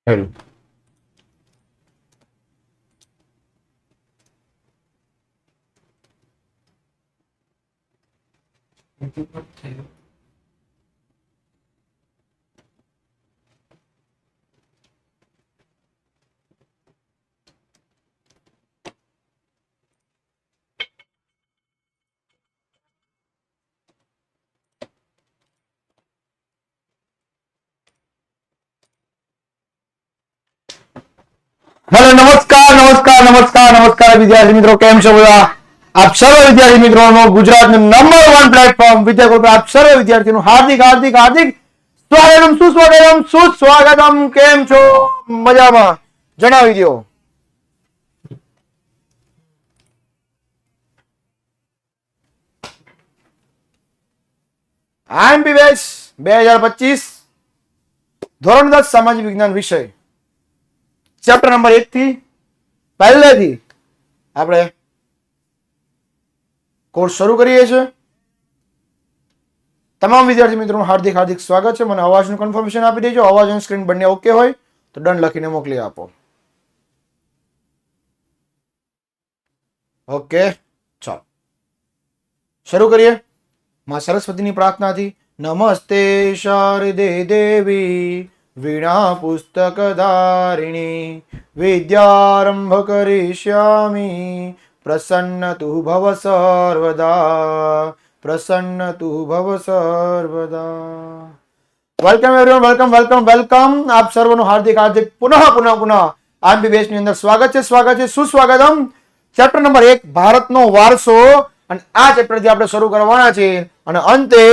Hello. Hello, નમસ્કાર નમસ્કાર નમસ્કાર નમસ્કાર વિદ્યાર્થી મિત્રો, કેમ છો બધા? આપ સર્વ વિદ્યાર્થી મિત્રોનો ગુજરાતનું નંબર 1 પ્લેટફોર્મ વિદ્યા ગ્રુપ આપ સર્વ વિદ્યાર્થીઓનું હાર્દિક હાર્દિક હાર્દિક સ્વાગતમ સુસ્વાગતમ સુસ્વાગતમ. કેમ છો? મજામાં? જણાવી દો. આઈએમપી બેચ 2025 ધોરણ 10 સામાજિક વિજ્ઞાન વિષય ચેપ્ટર નંબર 1 થી પહેલેથી આપણે કોર્સ શરૂ કરીએ છીએ. તમામ વિદ્યાર્થી મિત્રોનું હાર્દિક હાર્દિક સ્વાગત છે. મને અવાજનું કન્ફર્મેશન આપી દેજો. અવાજ અને સ્ક્રીન બંને ઓકે હોય તો ડન લખીને મોકલી આપો. ઓકે, ચાલો શરૂ કરીએ. માં સરસ્વતીની પ્રાર્થનાથી. નમસ્તે શારદે દેવી વીણા પુસ્તક ધારિણી વિદ્યારંભ કરિષ્યામિ પ્રસન્ન તુ ભવ સર્વદા પ્રસન્ન તુ ભવ સર્વદા. Welcome everyone, welcome welcome welcome. આપ સર્વનું હાર્દિક હાર્દિક પુનઃ આઈએમપી બેચ ની અંદર સ્વાગત છે, સ્વાગત છે, સુસ્વાગતમ. ચેપ્ટર નંબર 1 ભારતનો વારસો, અને આ ચેપ્ટર થી આપણે શરૂ કરવાના છે અને અંતે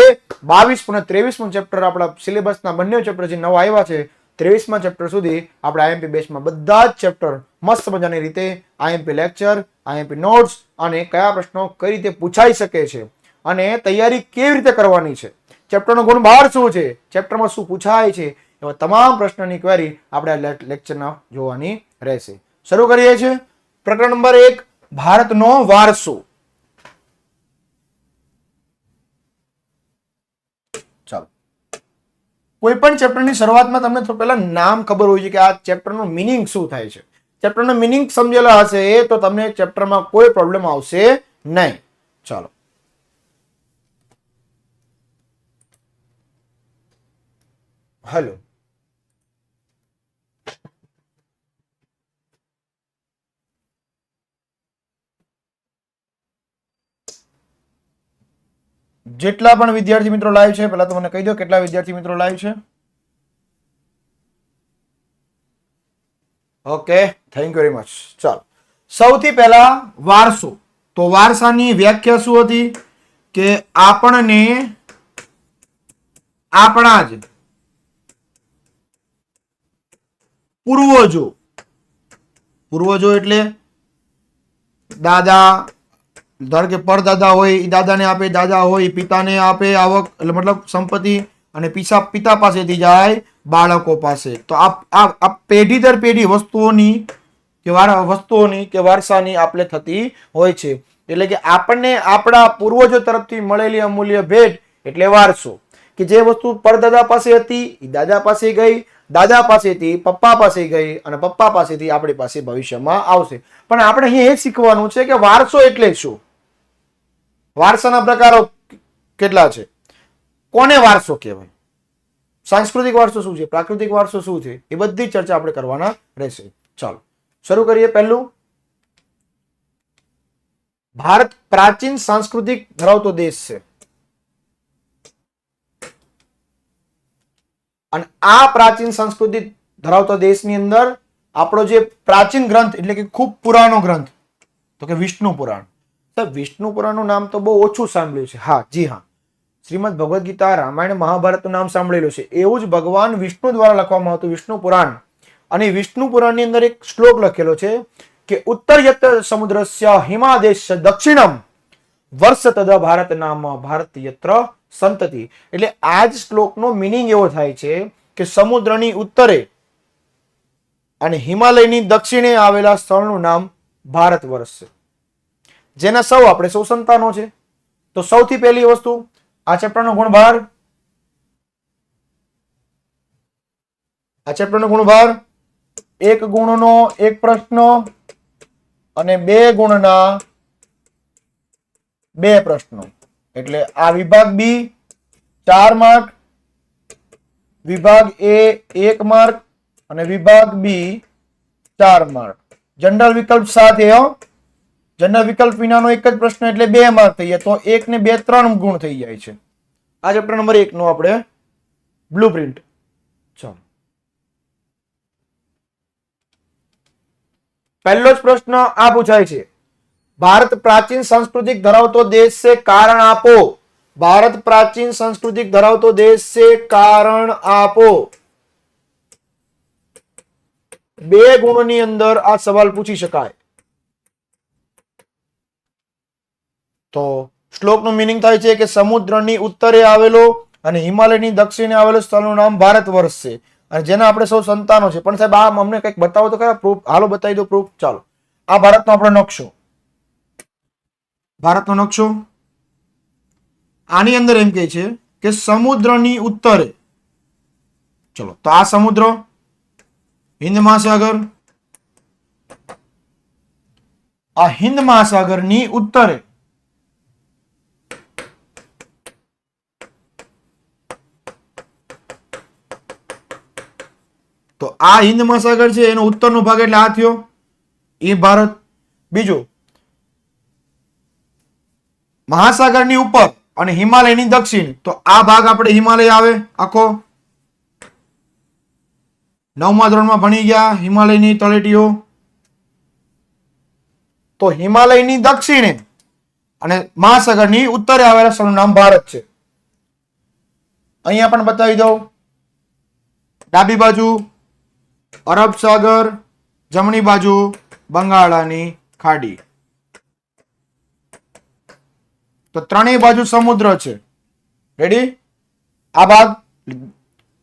22 અને 23મું ચેપ્ટર આપણા સિલેબસના બંને ચેપ્ટર જે નવા આવ્યા છે 23મા ચેપ્ટર સુધી આપણે આઈએમપી બેચમાં બધા જ ચેપ્ટર મસ્ત મજાની રીતે આઈએમપી લેક્ચર, આઈએમપી નોટ્સ અને કયા પ્રશ્નો કઈ રીતે પૂછાઈ શકે છે અને તૈયારી કેવી રીતે કરવાની છે, ચેપ્ટરનો ગુણભાર શું છે, ચેપ્ટરમાં શું પૂછાય છે, એવા તમામ પ્રશ્નની ક્વેરી આપણે લેક્ચરના જોવાની રહેશે. શરૂ કરીએ છીએ. પ્રકરણ નંબર 1 ભારતનો વારસો. ચાલો, કોઈ પણ ચેપ્ટરની શરૂઆતમાં તમને પહેલા નામ ખબર હોય છે કે આ ચેપ્ટરનો મીનિંગ શું થાય છે. ચેપ્ટરનો મીનિંગ સમજેલા હશે તો તમને ચેપ્ટરમાં કોઈ પ્રોબ્લેમ આવશે નહીં. ચાલો, હેલો. જેટલા પણ વિદ્યાર્થી મિત્રો લાઈવ છે પહેલા તો મને કહી દો કેટલા વિદ્યાર્થી મિત્રો લાઈવ છે. Okay, thank you very much. ચાલો, સૌથી પહેલા વારસો. તો વારસાની વ્યાખ્યા શું હતી કે આપણને આપણા જ પૂર્વજો એટલે દાદા, ધારો કે પરદાદા હોય એ દાદાને આપે, દાદા હોય પિતાને આપે આવક એટલે મતલબ સંપત્તિ, અને પિતા પાસેથી જાય બાળકો પાસે. તો આ પેઢી દર પેઢી વસ્તુઓની કે વારસાની આપલે થતી હોય છે. એટલે કે આપણને આપણા પૂર્વજો તરફથી મળેલી અમૂલ્ય ભેટ એટલે વારસો. કે જે વસ્તુ પરદાદા પાસે હતી એ દાદા પાસે ગઈ, દાદા પાસેથી પપ્પા પાસે ગઈ અને પપ્પા પાસેથી આપણી પાસે ભવિષ્યમાં આવશે. પણ આપણે અહીં એ શીખવાનું છે કે વારસો એટલે શું, વારસાના પ્રકારો કેટલા છે, કોને વારસો કહેવાય, સાંસ્કૃતિક વારસો શું છે, પ્રાકૃતિક વારસો શું છે, એ બધી ચર્ચા આપણે કરવાના રહેશે. ચાલો શરૂ કરીએ. પહેલું, ભારત પ્રાચીન સાંસ્કૃતિક ધરાવતો દેશ છે અને આ પ્રાચીન સંસ્કૃતિ ધરાવતા દેશની અંદર આપણો જે પ્રાચીન ગ્રંથ એટલે કે ખૂબ પુરાનો ગ્રંથ તો કે વિષ્ણુ પુરાણ. વિષ્ણુ પુરાણનું નામ તો બહુ ઓછું સાંભળ્યું છે. હા, જી હા, શ્રીમદ ભગવદ્ ગીતા, રામાયણ, મહાભારતનું નામ સાંભળેલું છે. એવું જ ભગવાન વિષ્ણુ દ્વારા લખવામાં આવતું વિષ્ણુ પુરાણ. અને વિષ્ણુ પુરાણની અંદર એક શ્લોક લખેલો છે કે ઉત્તર યત સમુદ્રસ્ય હિમાદેશ દક્ષિણમ વર્ષ તદ ભારત નામ ભારત યત્ર સંતતિ. એટલે આ જ શ્લોકનો મિનિંગ એવો થાય છે કે સમુદ્રની ઉત્તરે અને હિમાલયની દક્ષિણે આવેલા સ્થળનું નામ ભારત વર્ષ છે, જેના આપણે સૌ સંતાનો છે. તો સૌથી પહેલી વસ્તુ આ ચેપ્ટરનો ગુણભાર એક ગુણનો એક પ્રશ્ન અને 2 ગુણના 2 પ્રશ્નો. એટલે આ વિભાગ બી 4 માર્ક, વિભાગ એ 1 માર્ક અને વિભાગ બી 4 માર્ક. જનરલ વિકલ્પ સાથે જનરલ વિકલ્પ વિનાનો એક જ પ્રશ્ન એટલે 2 માર્ક થઈ જાય. તો 1 ને 2 3 ગુણ થઈ જાય છે. આ ચેપ્ટર નંબર 1 નો આપણે બ્લુપ્રિન્ટ. ચાલો, પહેલો જ પ્રશ્ન આ પૂછાય છે. ભારત પ્રાચીન સંસ્કૃતિ ધરાવતો દેશ છે, કારણ આપો. ભારત પ્રાચીન સંસ્કૃતિ ધરાવતો દેશ છે, કારણ આપો. 2 ગુણની અંદર આ સવાલ પૂછી શકાય. તો શ્લોકનું મીનિંગ થાય છે કે સમુદ્રની ઉત્તરે આવેલો અને હિમાલયની દક્ષિણે આવેલો સ્થળનું નામ ભારત વર્ષ છે, અને જેના આપણે સૌ સંતાનો છે. પણ સાહેબ આ અમને કંઈક બતાવો તો ખરા પ્રૂફ. હાલો બતાવી દો પ્રૂફ. ચાલો, આ ભારતનો આપણો નકશો, ભારતનો નકશો. આની અંદર એમ કહે છે કે સમુદ્રની ઉત્તરે, ચલો તો આ સમુદ્ર, હિન્દ મહાસાગર, આ હિન્દ મહાસાગરની ઉત્તરે તો આ હિન્દ મહાસાગર છે, એનો ઉત્તરનો ભાગ એટલે આ થયો, એ ભારત. બીજું, મહાસાગરની ઉપર અને હિમાલયની દક્ષિણ, તો આ ભાગ આપણે હિમાલય આવે આખો. 9મા ધોરણમાં ભણી ગયા હિમાલયની તળેટીઓ. તો હિમાલયની દક્ષિણે અને મહાસાગરની ઉત્તરે આવેલા સ્થળનું નામ ભારત છે. અહીંયા પણ બતાવી દઉં. ડાબી બાજુ અરબ સાગર, જમણી બાજુ બંગાળાની ખાડી. તો ત્રણેય બાજુ સમુદ્ર છે. રેડી? આ ભાગ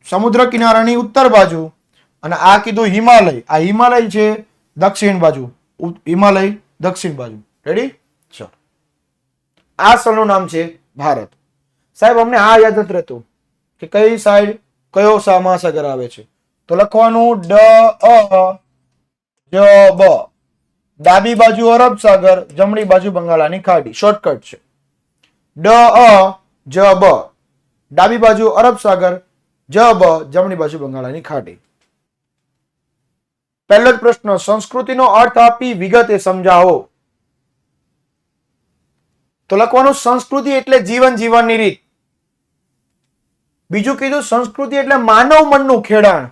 સમુદ્ર કિનારાની ઉત્તર બાજુ, અને આ કીધું હિમાલય. આ હિમાલય છે દક્ષિણ બાજુ, હિમાલય દક્ષિણ બાજુ. રેડી? ચલો, આ સ્થળનું નામ છે ભારત. સાહેબ અમને આ યાદ નથી રહેતું કે કઈ સાઈડ કયો મહાસાગર આવે છે. તો લખવાનું ડ અ જ બ. ડાબી બાજુ અરબ સાગર, જમણી બાજુ બંગાળાની ખાડી. શોર્ટકટ છે. ડ અ જ બ, ડાબી બાજુ અરબ સાગર, જ બ, જમણી બાજુ બંગાળાની ખાડી. પહેલો જ પ્રશ્ન, સંસ્કૃતિનો અર્થ આપી વિગતે સમજાવો. તો લખવાનું સંસ્કૃતિ એટલે જીવન જીવવાની રીત. બીજું કીધું સંસ્કૃતિ એટલે માનવ મનનું ખેડાણ,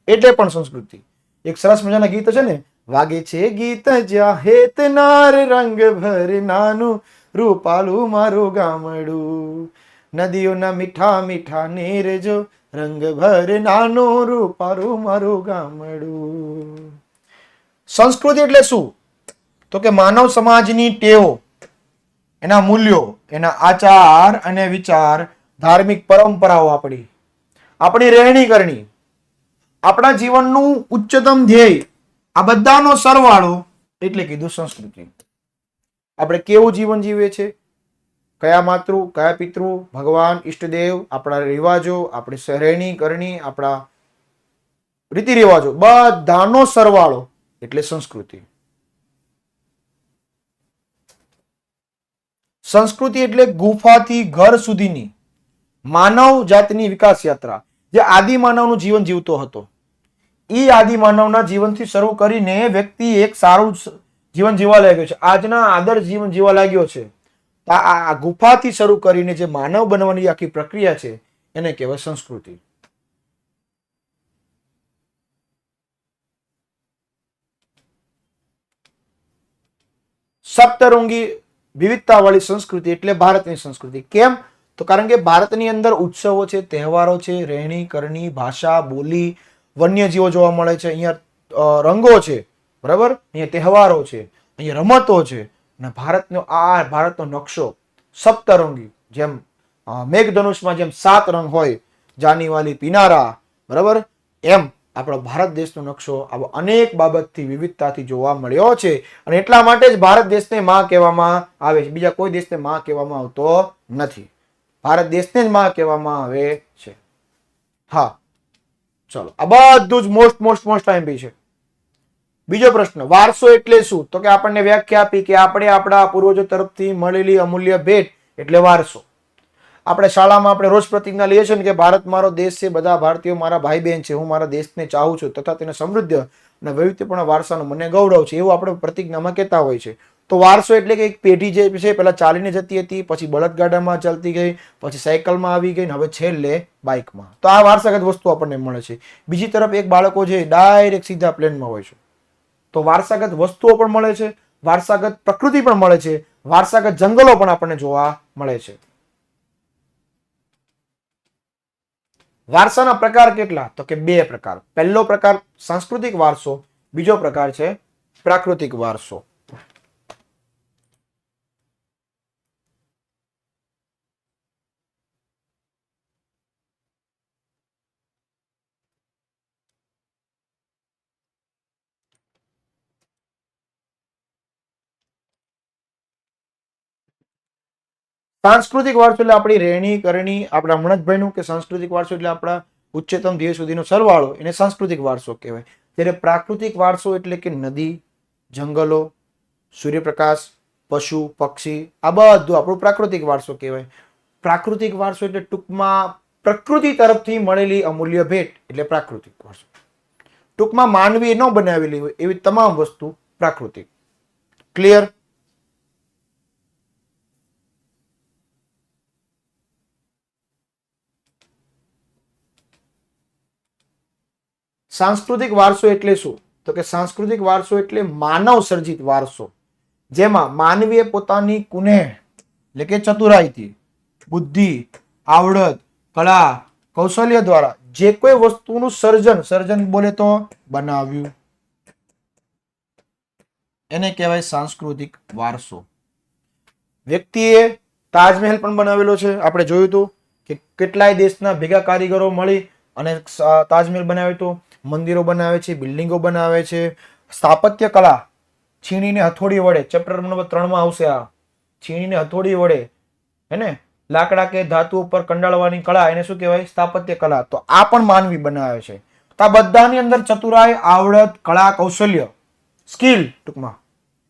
એટલે પણ સંસ્કૃતિ. એક સરસ મજાના ગીત છે ને, વાગે છે ગીત જ્યાં હેત નાર રંગ ભર નાનું રૂપાલું મારું ગામડું, નદીઓના મીઠા મીઠા નીર જો રંગ ભર નાનું રૂપાલું મારું ગામડું. સંસ્કૃતિ એટલે શું? તો કે માનવ સમાજની ટેવો, એના મૂલ્યો, એના આચાર અને વિચાર, ધાર્મિક પરંપરાઓ, આપણી રહેણી કરણી, આપણા જીવનનું ઉચ્ચતમ ધ્યેય, આ બધાનો સરવાળો એટલે કીધું સંસ્કૃતિ. આપણે કેવું જીવન જીવીએ છીએ, કયા માતૃ, કયા પિતૃ, ભગવાન, ઈષ્ટદેવ, આપણા રિવાજો, આપણી રહેણી કરણી, આપણા રીતિ રિવાજો, બધાનો સરવાળો એટલે સંસ્કૃતિ. સંસ્કૃતિ એટલે ગુફાથી ઘર સુધીની માનવ જાતની વિકાસ યાત્રા. જે આદિ માનવનું જીવન જીવતો હતો, એ આદિ માનવના જીવનથી શરૂ કરીને વ્યક્તિ એક સારું જીવન જીવવા લાગ્યો છે, આજના આદર્શ જીવન જીવવા લાગ્યો છે. આ ગુફાથી શરૂ કરીને જે માનવ બનવાની આખી પ્રક્રિયા છે એને કહેવાય સંસ્કૃતિ. સપ્તરંગી વિવિધતાવાળી સંસ્કૃતિ એટલે ભારતની સંસ્કૃતિ. કેમ? તો કારણ કે ભારતની અંદર ઉત્સવો છે, તહેવારો છે, રહેણી કરણી, ભાષા, બોલી, વન્યજીવો જોવા મળે છે. અહીંયા રંગો છે, બરાબર, અહીંયા તહેવારો છે, અહીંયા રમતો છે. અને ભારતનો નકશો સપ્તરંગી, જેમ મેઘધનુષમાં જેમ 7 રંગ હોય, જાનીવાલી પિનારા, બરાબર, એમ આપણો ભારત દેશનો નકશો આવો અનેક બાબતથી વિવિધતાથી જોવા મળ્યો છે. અને એટલા માટે જ ભારત દેશને માં કહેવામાં આવે છે. બીજા કોઈ દેશને માં કહેવામાં આવતો નથી, ભારત દેશને જ માં કહેવામાં આવે છે. હા, ચલો, આ બધું જ મોસ્ટ આઈએમપી છે. બીજો પ્રશ્ન, વારસો એટલે શું? તો કે આપણને વ્યાખ્યા આપી કે આપણે આપણા પૂર્વજો તરફથી મળેલી અમૂલ્ય ભેટ એટલે વારસો. આપણે શાળામાં આપણે રોજ પ્રતિજ્ઞા લઈએ છીએ ને કે ભારત મારો દેશ છે, બધા ભારતીયો મારા ભાઈ બહેન છે, હું મારા દેશને ચાહું છું તથા તેને સમૃદ્ધ અને વૈવિધ્યપૂર્ણ વારસાનો મને ગૌરવ છે, એવું આપણે પ્રતિજ્ઞામાં કહેતા હોય છે. તો વારસો એટલે કે એક પેઢી જે છે પેલા ચાલીને જતી હતી, પછી બળદગાડામાં ચાલતી ગઈ, પછી સાયકલમાં આવી ગઈ, હવે છેલ્લે બાઇકમાં. તો આ વારસાગત વસ્તુ આપણને મળે છે. બીજી તરફ એક બાળકો છે ડાયરેક્ટ સીધા પ્લેનમાં હોય છે. તો વારસાગત વસ્તુઓ પણ મળે છે, વારસાગત પ્રકૃતિ પણ મળે છે, વારસાગત જંગલો પણ આપણને જોવા મળે છે. વારસાના પ્રકાર કેટલા? તો કે 2 પ્રકાર. પહેલો પ્રકાર સાંસ્કૃતિક વારસો, બીજો પ્રકાર છે પ્રાકૃતિક વારસો. સાંસ્કૃતિક વારસો એટલે આપણી રહેણી કરણી, આપણા મણજભાઈનું કે સાંસ્કૃતિક વારસો એટલે આપણા ઉચ્ચતમ ધ્યેય સુધીનો સરવાળો, એને સાંસ્કૃતિક વારસો કહેવાય. જ્યારે પ્રાકૃતિક વારસો એટલે કે નદી, જંગલો, સૂર્યપ્રકાશ, પશુ પક્ષી, આ બધું આપણું પ્રાકૃતિક વારસો કહેવાય. પ્રાકૃતિક વારસો એટલે ટૂંકમાં પ્રકૃતિ તરફથી મળેલી અમૂલ્ય ભેટ એટલે પ્રાકૃતિક વારસો. ટૂંકમાં માનવીએ ન બનાવેલી હોય એવી તમામ વસ્તુ પ્રાકૃતિક. ક્લિયર? સાંસ્કૃતિક વારસો એટલે શું? તો કે સાંસ્કૃતિક વારસો એટલે માનવ સર્જિત વારસો, જેમાં માનવીએ પોતાની કુનેહ એટલે કે ચતુરાઈથી, બુદ્ધિ, આવડત, કળા, કૌશલ્ય દ્વારા જે કોઈ વસ્તુનું સર્જન બોલે તો બનાવ્યું, એને કહેવાય સાંસ્કૃતિક વારસો. વ્યક્તિએ તાજમહેલ પણ બનાવેલો છે. આપણે જોયું હતું કે કેટલાય દેશના ભેગા કારીગરો મળી અને તાજમહેલ બનાવ્યો હતો. મંદિરો બનાવે છે, બિલ્ડિંગો બનાવે છે. સ્થાપત્ય કલા, છીણીને હથોડી વડે, ચેપ્ટર નંબર 3 માં આવશે આ, છીણીને હથોડી વડે હે ને લાકડા કે ધાતુ ઉપર કંડાળવાની કળા, એને શું કહેવાય? સ્થાપત્ય કલા. તો આ પણ માનવી બનાવે છે. તો આ બધાની અંદર ચતુરાઈ, આવડત, કળા, કૌશલ્ય, સ્કિલ ટૂંકમાં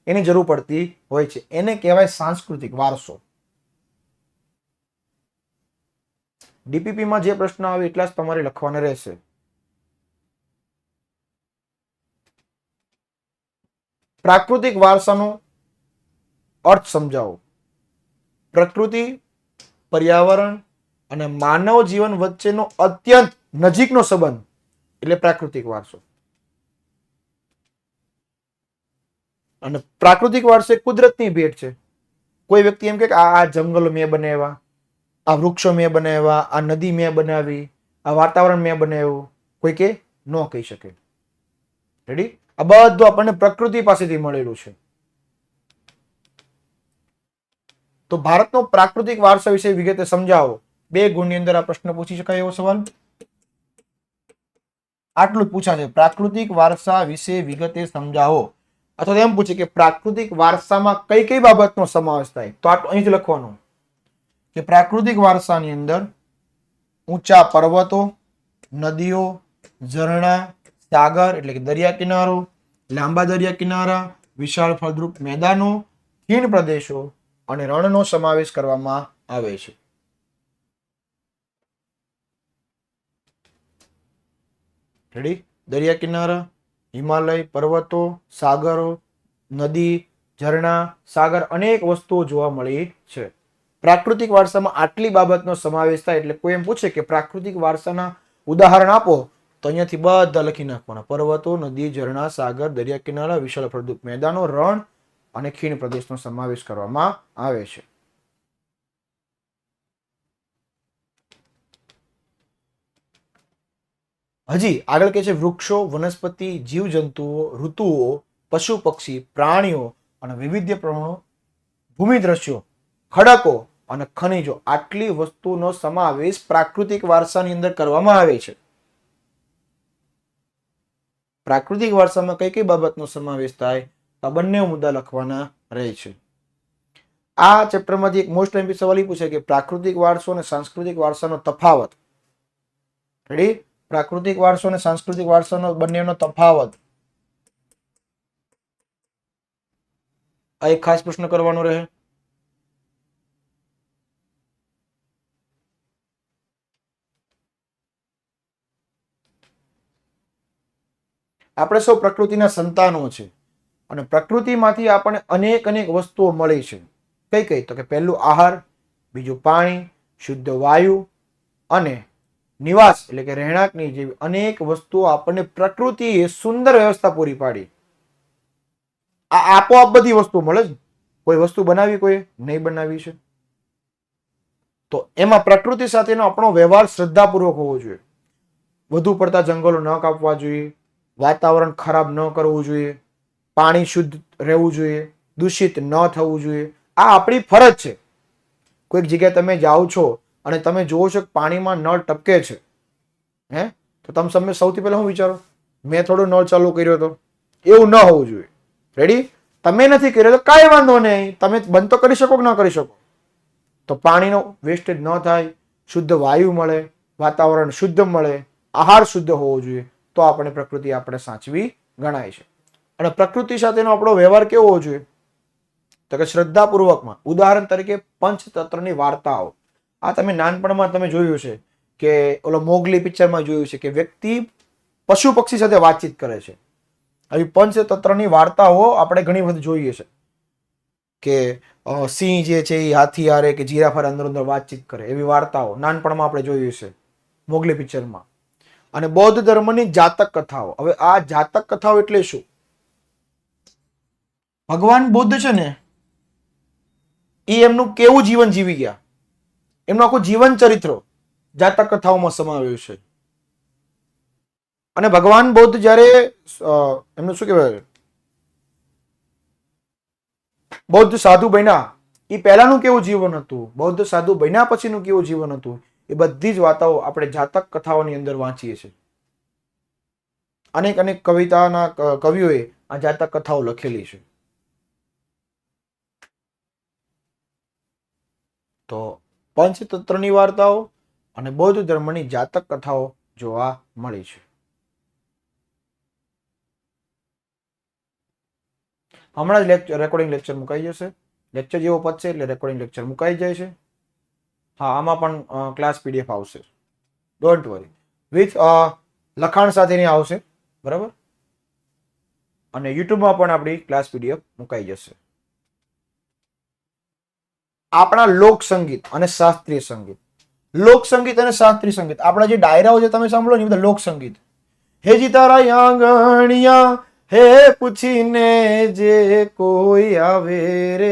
એની જરૂર પડતી હોય છે. એને કહેવાય સાંસ્કૃતિક વારસો. ડીપીપીમાં જે પ્રશ્ન આવે એટલા જ તમારે લખવાના રહેશે. પ્રાકૃતિક વારસાનો અર્થ સમજાવો. પ્રકૃતિ, પર્યાવરણ અને માનવ જીવન વચ્ચેનો અત્યંત નજીકનો સંબંધ એટલે પ્રાકૃતિક વારસો. અને પ્રાકૃતિક વારસો એક કુદરતની ભેટ છે. કોઈ વ્યક્તિ એમ કે આ જંગલો મેં બનાવ્યા, આ વૃક્ષો મેં બનાવ્યા, આ નદી મેં બનાવી, આ વાતાવરણ મેં બનાવ્યું, કોઈ કે ન કહી શકે. રેડી? આ બધું આપણને પ્રકૃતિ પાસેથી મળેલું છે. તો ભારતનો પ્રાકૃતિક વારસા વિશે વિગતે સમજાવો. 2 ગુણની અંદર આ પ્રશ્ન પૂછી શકાય એવો સવાલ. આટલું જ પૂછાશે, પ્રાકૃતિક વારસા વિશે વિગતે સમજાવો. અથવા એમ પૂછે કે પ્રાકૃતિક વારસામાં કઈ કઈ બાબતનો સમાવેશ થાય, તો અહીંથી લખવાનું કે પ્રાકૃતિક વારસાની અંદર ઊંચા પર્વતો, નદીઓ, ઝરણા, સાગર એટલે કે દરિયા કિનારો, લાંબા દરિયા કિનારા, વિશાળ ફળદ્રુપ મેદાનો, ખીણ પ્રદેશો અને રણનો સમાવેશ કરવામાં આવે છે. રેડી? દરિયા કિનારા, હિમાલય, પર્વતો, સાગરો, નદી, ઝરણા, સાગર, અનેક વસ્તુઓ જોવા મળી છે. પ્રાકૃતિક વારસામાં આટલી બાબતનો સમાવેશ થાય એટલે કોઈ એમ પૂછે કે પ્રાકૃતિક વારસાના ઉદાહરણ આપો, તો અહીંયાથી બધા લખી નાખવાના. પર્વતો, નદી, ઝરણા, સાગર, દરિયા કિનારા, વિશાળ ફળદ્રુપ મેદાનો, રણ અને ખીણ પ્રદેશનો સમાવેશ કરવામાં આવે છે. હજી આગળ કે છે વૃક્ષો, વનસ્પતિ, જીવજંતુઓ, ઋતુઓ, પશુ પક્ષી, પ્રાણીઓ અને વૈવિધ્યપૂર્ણ ભૂમિ દ્રશ્યો, ખડકો અને ખનિજો, આટલી વસ્તુનો સમાવેશ પ્રાકૃતિક વારસાની અંદર કરવામાં આવે છે. પ્રાકૃતિક વારસામાં કઈ કઈ બાબતનો સમાવેશ થાય, આ બંને મુદ્દા લખવાના રહે છે. આ ચેપ્ટરમાંથી એક મોસ્ટ એમપી સવાલ પૂછે કે પ્રાકૃતિક વારસો અને સાંસ્કૃતિક વારસાનો તફાવત. રેડી? પ્રાકૃતિક વારસો અને સાંસ્કૃતિક વારસાનો બંનેનો તફાવત. આ એક ખાસ પ્રશ્ન કરવાનો રહે. આપણે સૌ પ્રકૃતિના સંતાનો છે અને પ્રકૃતિમાંથી આપણને અનેક અનેક વસ્તુઓ મળી છે. કઈ કઈ? તો કે પહેલું આહાર, બીજું પાણી, શુદ્ધ વાયુ અને નિવાસ એટલે કે રહેણાંકની જેવી અનેક વસ્તુઓ આપણને પ્રકૃતિએ સુંદર વ્યવસ્થા પૂરી પાડી. આ આપોઆપ બધી વસ્તુ મળે છે. કોઈ વસ્તુ બનાવી કોઈ નહીં બનાવી છે. તો એમાં પ્રકૃતિ સાથેનો આપણો વ્યવહાર શ્રદ્ધાપૂર્વક હોવો જોઈએ. વધુ પડતા જંગલો ન કાપવા જોઈએ, વાતાવરણ ખરાબ ન કરવું જોઈએ, પાણી શુદ્ધ રહેવું જોઈએ, દૂષિત ન થવું જોઈએ. આ આપણી ફરજ છે. કોઈક જગ્યાએ તમે જાઓ છો અને તમે જોવો છો કે પાણીમાં નળ ટપકે છે, તો તમે સૌથી પહેલા શું વિચારો? મેં થોડો નળ ચાલુ કર્યો હતો. એવું ન હોવું જોઈએ. રેડી? તમે નથી કર્યો તો કાંઈ વાંધો નહીં, તમે બંધ તો કરી શકો કે ન કરી શકો. તો પાણીનો વેસ્ટેજ ન થાય, શુદ્ધ વાયુ મળે, વાતાવરણ શુદ્ધ મળે, આહાર શુદ્ધ હોવો જોઈએ. તો આપણે પ્રકૃતિ આપણે સાચવી ગણાય છે. અને પ્રકૃતિ સાથેનો આપણો વ્યવહાર કેવો હોવો જોઈએ? તો કે શ્રદ્ધાપૂર્વકમાં. ઉદાહરણ તરીકે પંચતંત્રની વાર્તાઓ. આ તમે નાનપણમાં તમે જોયું છે કે ઓલો મોગલી પિક્ચરમાં જોયું છે કે વ્યક્તિ પશુ પક્ષી સાથે વાતચીત કરે છે. આવી પંચતંત્રની વાર્તાઓ આપણે ઘણી બધી જોઈએ છે કે સિંહ જે છે એ હાથી હારે કે જીરાફ હારે અંદર અંદર વાતચીત કરે. એવી વાર્તાઓ નાનપણમાં આપણે જોઈએ છે મોગલી પિક્ચરમાં. અને બૌદ્ધ ધર્મની જાતક કથાઓ. હવે આ જાતક કથાઓ એટલે શું? ભગવાન બુદ્ધ છે ને એ એમનું કેવું જીવન જીવી ગયા, એમનું આખું જીવન ચરિત્ર જાતક કથાઓમાં સમાવેલું છે. અને ભગવાન બુદ્ધ જ્યારે એમનું શું કહેવાય બૌદ્ધ સાધુ બન્યા, એ પહેલાનું કેવું જીવન હતું, બૌદ્ધ સાધુ બન્યા પછીનું કેવું જીવન હતું, એ બધી જ વાતો આપણે જાતક કથાઓની અંદર વાંચીએ છીએ. અનેક અનેક કવિતાના કવિઓએ આ જાતક કથાઓ લખેલી છે. તો પંચતંત્રની વાર્તાઓ અને બૌદ્ધ ધર્મની જાતક કથાઓ જોવા મળી છે. હમણાં જ રેકોર્ડિંગ લેક્ચર મુકાઈ જશે. લેક્ચર જેવો પતશે એટલે રેકોર્ડિંગ લેક્ચર મુકાઈ જાય છે. હા, આમાં પણ ક્લાસ પીડીએફ આવશે. Don't worry. વિથ લખાણ સાથેની આવશે, બરાબર. અને યુટ્યુબમાં પણ આપણી ક્લાસ પીડીએફ મુકાઈ જશે. આપણા લોક સંગીત અને શાસ્ત્રીય સંગીત. લોક સંગીત અને શાસ્ત્રીય સંગીત, આપણા જે ડાયરાઓ જે તમે સાંભળો ને એ બધા લોક સંગીત. હેજી તારા આંગણિયા હે પૂછીને જે કોઈ આવે રે,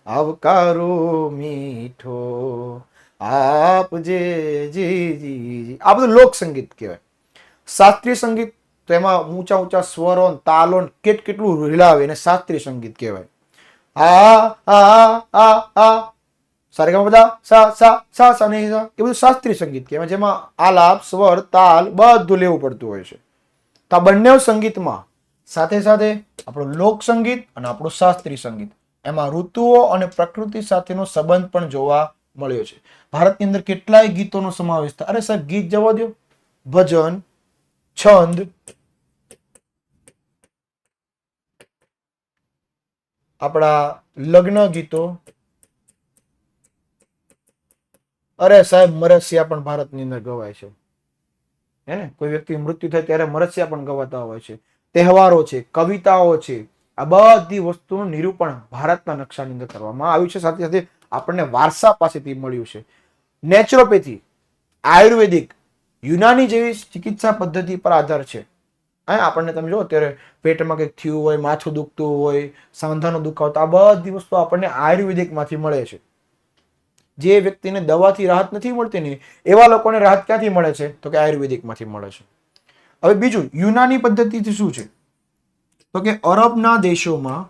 આવકારો મીઠો આપજે જી જી. આ બધું લોક સંગીત કહેવાય. શાસ્ત્રીય સંગીત તો એમાં ઊંચા ઊંચા સ્વરો તાલો કેટલું હિલાવે એને શાસ્ત્રીય સંગીત કહેવાય. સારેગામા બધા સા સા સા સા ને એ બધું શાસ્ત્રીય સંગીત કહેવાય, જેમાં આલાપ સ્વર તાલ બધું લેવું પડતું હોય છે. તો આ બંને સંગીતમાં સાથે સાથે આપણું લોક સંગીત અને આપણું શાસ્ત્રીય સંગીત, એમાં ઋતુઓ અને પ્રકૃતિ સાથેનો સંબંધ પણ જોવા મળ્યો છે. ભારતની અંદર કેટલાય ગીતોનો સમાવેશ થાય. અરે સાહેબ, ગીત જવા દો, ભજન, છંદ, આપણા લગ્ન ગીતો, અરે સાહેબ મરસિયા પણ ભારતની અંદર ગવાય છે. હે ને, કોઈ વ્યક્તિ મૃત્યુ થાય ત્યારે મરસિયા પણ ગવાતા હોય છે. તહેવારો છે, કવિતાઓ છે, આ બધી વસ્તુનું નિરૂપણ ભારતના નકશાની અંદર કરવામાં આવ્યું છે. સાથે સાથે આપણને વારસા પાસેથી મળ્યું છે. નેચરોપેથી, આયુર્વેદિક, યુનાની જેવી ચિકિત્સા પદ્ધતિ પર આધાર છે. આપણને તમે જો અત્યારે પેટમાં કંઈક થયું હોય, માથું દુખતું હોય, સાંધાનો દુખાવો, આ બધી વસ્તુ આપણને આયુર્વેદિકમાંથી મળે છે. જે વ્યક્તિને દવાથી રાહત નથી મળતી ને એવા લોકોને રાહત ક્યાંથી મળે છે? તો કે આયુર્વેદિકમાંથી મળે છે. હવે બીજું, યુનાની પદ્ધતિથી શું છે? તો કે અરબના દેશોમાં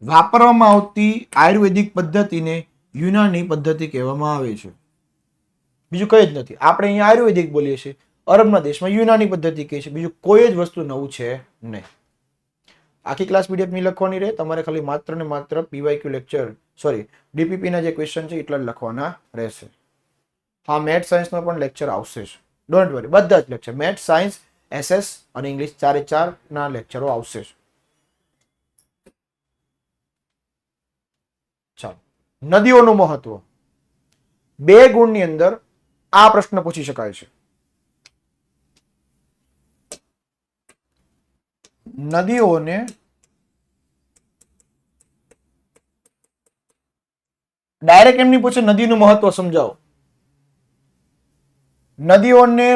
વાપરવામાં આવતી આયુર્વેદિક પદ્ધતિને યુનાની પદ્ધતિ કહેવામાં આવે છે. બીજું કંઈ જ નથી. આપણે અહીંયા આયુર્વેદિક બોલીએ છીએ, અરબના દેશમાં યુનાની પદ્ધતિ કહે છે. બીજું કોઈ જ વસ્તુ નવું છે નહીં. આખી ક્લાસ પીડીએફ ની લખવાની રહે, તમારે ખાલી માત્ર ને માત્ર પીવાયક્યુ લેક્ચર ડીપીપી ના જે ક્વેશ્ચન છે એટલા જ લખવાના રહેશે. હા, મેથ્સ સાયન્સનો પણ લેક્ચર આવશે જ, ડોન્ટ વરી. બધા જ લેક્ચર મેથ્સ, સાયન્સ, એસએસ અને ઇંગ્લિશ 4 ના લેક્ચરો આવશે જ. નદીઓનું મહત્વ. 2 ગુણની અંદર આ પ્રશ્ન પૂછી શકાય છે. નદીઓને ડાયરેક્ટ એમની પૂછે નદીનું મહત્વ સમજાવો. નદીઓને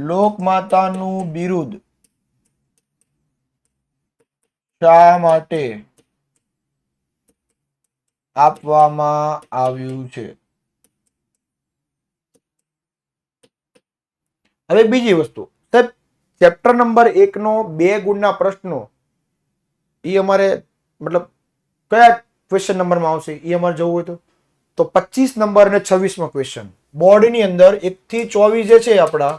લોકમાતાનું બિરુદ શા માટે આપવામાં આવ્યું છે? હવે બીજી વસ્તુ, ચેપ્ટર નંબર 1 નો 2 ગુણના પ્રશ્નો એ અમારે મતલબ કયા ક્વેશ્ચન નંબરમાં આવશે એ અમારે જવું હોય તો 25 નંબર અને 26મો ક્વેશ્ચન બોર્ડની અંદર 1 થી 24 જે છે આપણા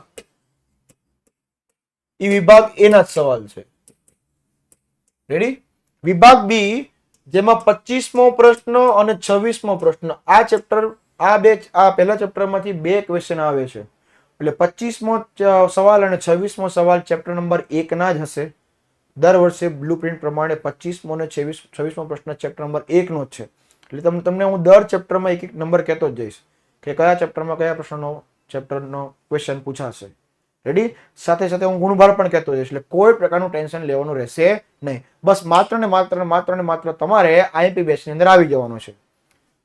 એ વિભાગ એ ના જ સવાલ છે. રેડી? વિભાગ બી જેમાં 25મો પ્રશ્ન અને 26મો પ્રશ્ન આ ચેપ્ટર આ પહેલા ચેપ્ટરમાંથી 2 ક્વેશ્ચન આવે છે. એટલે 25મો સવાલ અને 26મો સવાલ ચેપ્ટર નંબર 1 ના જ હશે. દર વર્ષે બ્લુપ્રિન્ટ પ્રમાણે 25મો અને 26મો પ્રશ્ન ચેપ્ટર નંબર 1 નો જ છે. એટલે તમને હું દર ચેપ્ટરમાં એક નંબર કહેતો જ જઈશ કે કયા ચેપ્ટરમાં કયા પ્રશ્નનો ચેપ્ટરનો ક્વેશ્ચન પૂછાશે. રેડી? સાથે સાથે હું ગુણભાર પણ કહેતો જઈશ. એટલે કોઈ પ્રકારનું ટેન્શન લેવાનું રહેશે નહીં. બસ માત્ર ને માત્ર તમારે આઈએમપી બેચની અંદર આવી જવાનું છે.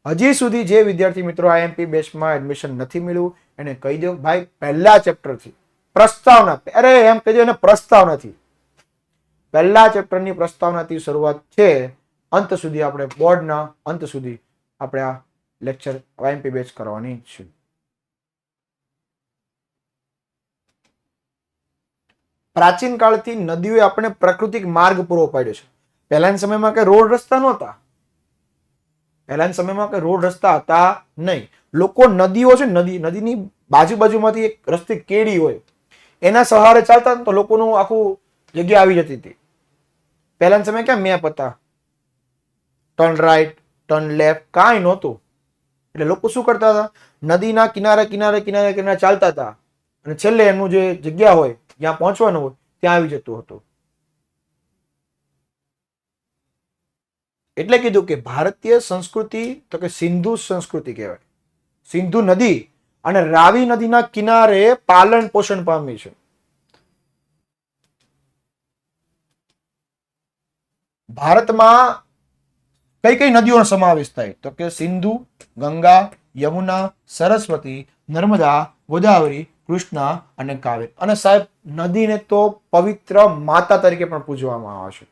હજી સુધી જે વિદ્યાર્થી મિત્રો આઈએમપી બેચમાં એડમિશન નથી મળ્યું એને કહી દો ભાઈ પહેલા ચેપ્ટરથી પ્રસ્તાવના, અરે એમ કહી દો એને પ્રસ્તાવનાથી, પહેલા ચેપ્ટરની પ્રસ્તાવનાથી શરૂઆત છે અંત સુધી આપણે બોર્ડના અંત સુધી આપણે આ લેક્ચર આઈએમપી બેચ કરવાની છે. પ્રાચીન કાળથી નદીઓએ આપણે પ્રાકૃતિક માર્ગ પૂરો પાડ્યો છે. પહેલાના સમયમાં કઈ રોડ રસ્તા નહોતા. પહેલાના સમયમાં કઈ રોડ રસ્તા હતા નહીં. લોકો નદીઓ છે, નદીની બાજુબાજુમાંથી એક રસ્તે કેડી હોય એના સહારે ચાલતા તો લોકોનું આખું જગ્યા આવી જતી હતી. પહેલાના સમય ક્યાં મેપ હતા? ટર્ન રાઈટ, ટર્ન લેફ્ટ કાંઈ નહોતું. એટલે લોકો શું કરતા હતા? નદીના કિનારે ચાલતા હતા અને છેલ્લે એમનું જે જગ્યા હોય જ્યાં પહોંચવાનું હોય ત્યાં આવી જતું હતું. એટલે કીધું કે ભારતીય સંસ્કૃતિ તો કે સિંધુ સંસ્કૃતિ કહેવાય. સિંધુ નદી અને રાવી નદીના કિનારે પાલન પોષણ પામી છે. ભારતમાં કઈ કઈ નદીઓનો સમાવેશ થાય તો કે સિંધુ, ગંગા, યમુના, સરસ્વતી, નર્મદા, ગોદાવરી, કૃષ્ણા અને કાવેરી. અને સાહેબ નદીને તો પવિત્ર માતા તરીકે પણ પૂજવામાં આવે છે.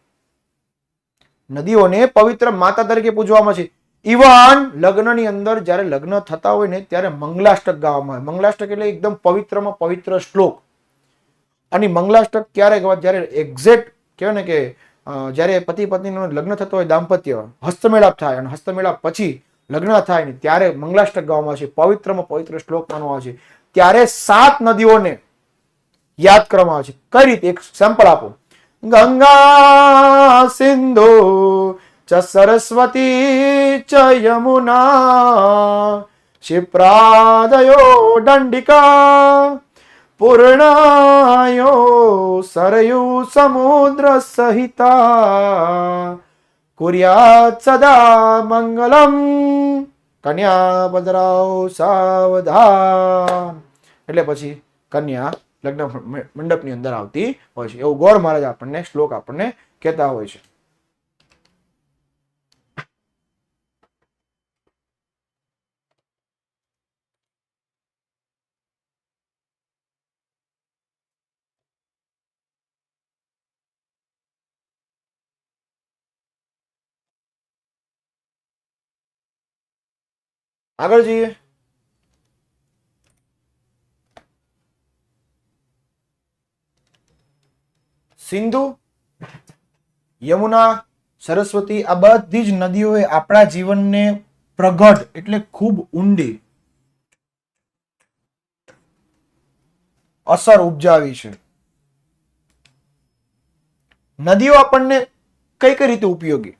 નદીઓને પવિત્ર માતા તરીકે પૂજવામાં છે. ઇવન લગ્નની અંદર જ્યારે લગ્ન થતા હોય ને ત્યારે મંગલાષ્ટક ગાવામાં આવે. મંગલાષ્ટક એટલે એકદમ પવિત્રમાં પવિત્ર શ્લોક. અને મંગલાષ્ટક ક્યારે ગાવા? જ્યારે એક્ઝેક્ટ કહેવાય ને કે જ્યારે પતિ પત્નીનું લગ્ન થતો હોય, દાંપત્ય હસ્તમેળાપ થાય અને હસ્તમેળાપ પછી લગ્ન થાય ને ત્યારે મંગલાષ્ટક ગાવામાં આવે છે. પવિત્રમાં પવિત્ર શ્લોક માનવામાં આવે છે. ત્યારે 7 નદીઓને યાદ કરવામાં આવે છે. કઈ રીતે? એક સેમ્પલ આપો. ગંગા સિંધુ ચ સરસ્વતી ચ યમુના ક્ષિપ્રાદયો દંડિકા પૂર્ણાયો સરયુ સમુદ્ર સહિતા કુર્યાત સદા મંગલમ કન્યા પધરાવ સાવધાન. એટલે પછી કન્યા લગ્ન મંડપની અંદર આવતી હોય છે. એવું ગોળ મહારાજ આપણને શ્લોક આપણને કહેતા હોય છે. આગળ જઈએ. સિંધુ, યમુના, સરસ્વતી આ બધી જ નદીઓએ આપણા જીવનને પ્રગઢ એટલે ખૂબ ઊંડી અસર ઉપજાવી છે. નદીઓ આપણને કઈ કઈ રીતે ઉપયોગી